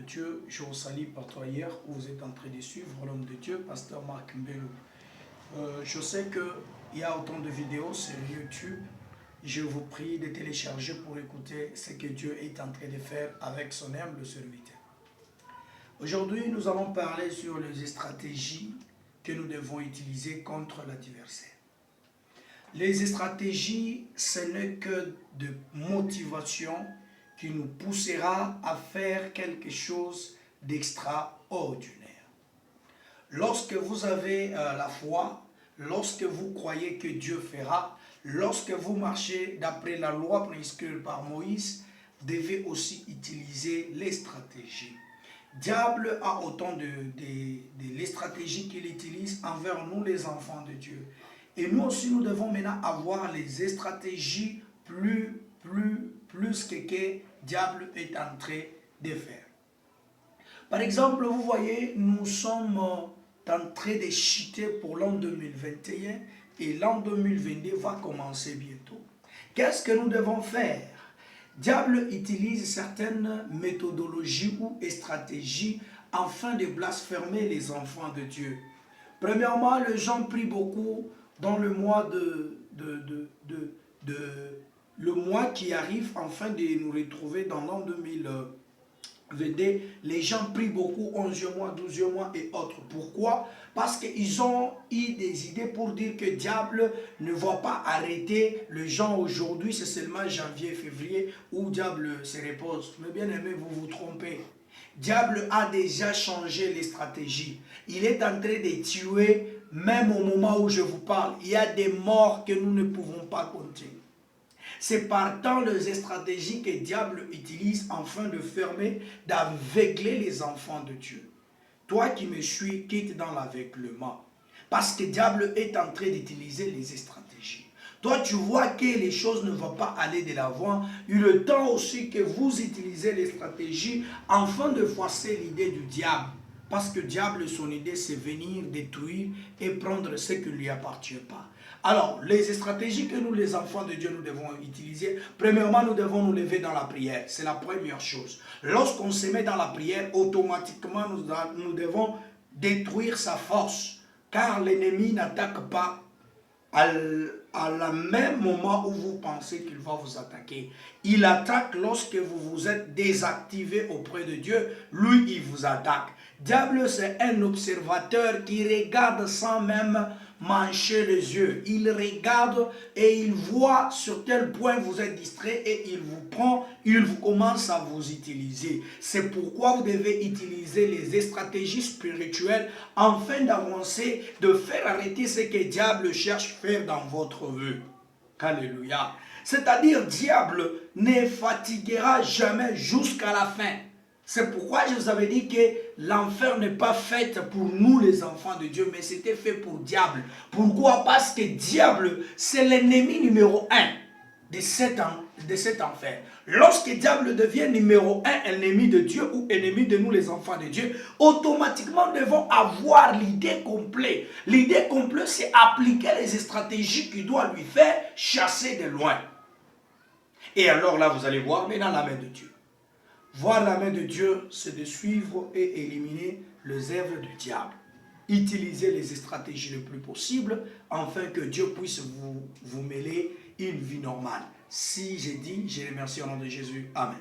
Dieu, je vous salue par toi hier où vous êtes en train de suivre l'homme de Dieu, pasteur Marc Mbelou. Je sais qu'il y a autant de vidéos sur YouTube. Je vous prie de télécharger pour écouter ce que Dieu est en train de faire avec son humble serviteur. Aujourd'hui, nous allons parler sur les stratégies que nous devons utiliser contre l'adversaire. Les stratégies, ce n'est que de motivation qui nous poussera à faire quelque chose d'extraordinaire. Lorsque vous avez la foi, lorsque vous croyez que Dieu fera, lorsque vous marchez d'après la loi prescrite par Moïse, vous devez aussi utiliser les stratégies. Diable a autant de stratégies qu'il utilise envers nous les enfants de Dieu. Et nous aussi, nous devons maintenant avoir les stratégies plus que diable est en train de faire. Par exemple, vous voyez, nous sommes en train de chuter pour l'an 2021 et l'an 2022 va commencer bientôt. Qu'est-ce que nous devons faire? Diable utilise certaines méthodologies ou stratégies afin de blasphémer les enfants de Dieu. Premièrement, les gens prient beaucoup dans le mois le mois qui arrive afin de nous retrouver dans l'an 2022. Les gens prient beaucoup 11e mois, 12e mois et autres. Pourquoi? Parce qu'ils ont eu des idées pour dire que diable ne va pas arrêter les gens aujourd'hui, c'est seulement janvier, février où diable se repose. Mais bien aimé, vous vous trompez. Diable a déjà changé les stratégies. Il est en train de tuer, même au moment où je vous parle. Il y a des morts que nous ne pouvons pas compter. C'est partant les stratégies que le diable utilise afin de fermer, d'aveugler les enfants de Dieu. Toi qui me suis, quitte dans l'aveuglement. Parce que le diable est en train d'utiliser les stratégies. Toi, tu vois que les choses ne vont pas aller de l'avant. Il est temps aussi que vous utilisez les stratégies afin de forcer l'idée du diable. Parce que le diable, son idée, c'est venir détruire et prendre ce qui ne lui appartient pas. Alors, les stratégies que nous, les enfants de Dieu, nous devons utiliser, premièrement, nous devons nous lever dans la prière. C'est la première chose. Lorsqu'on se met dans la prière, automatiquement, nous devons détruire sa force. Car l'ennemi n'attaque pas à la même moment où vous pensez qu'il va vous attaquer. Il attaque lorsque vous vous êtes désactivé auprès de Dieu. Lui, il vous attaque. Diable, c'est un observateur qui regarde sans même mancher les yeux. Il regarde et il voit sur quel point vous êtes distrait et il vous prend, il vous commence à vous utiliser. C'est pourquoi vous devez utiliser les stratégies spirituelles afin d'avancer, de faire arrêter ce que le diable cherche à faire dans votre vie. Alléluia. C'est-à-dire, diable ne fatiguera jamais jusqu'à la fin. C'est pourquoi je vous avais dit que l'enfer n'est pas fait pour nous les enfants de Dieu, mais c'était fait pour diable. Pourquoi? Parce que diable, c'est l'ennemi numéro 1 de cet enfer. Lorsque diable devient numéro 1 ennemi de Dieu ou ennemi de nous les enfants de Dieu, automatiquement nous devons avoir l'idée complète. L'idée complète, c'est appliquer les stratégies qu'il doit lui faire chasser de loin. Et alors là, vous allez voir maintenant la main de Dieu. Voir la main de Dieu, c'est de suivre et éliminer les œuvres du diable. Utilisez les stratégies le plus possible afin que Dieu puisse vous mêler une vie normale. Si j'ai dit, je remercie au nom de Jésus. Amen.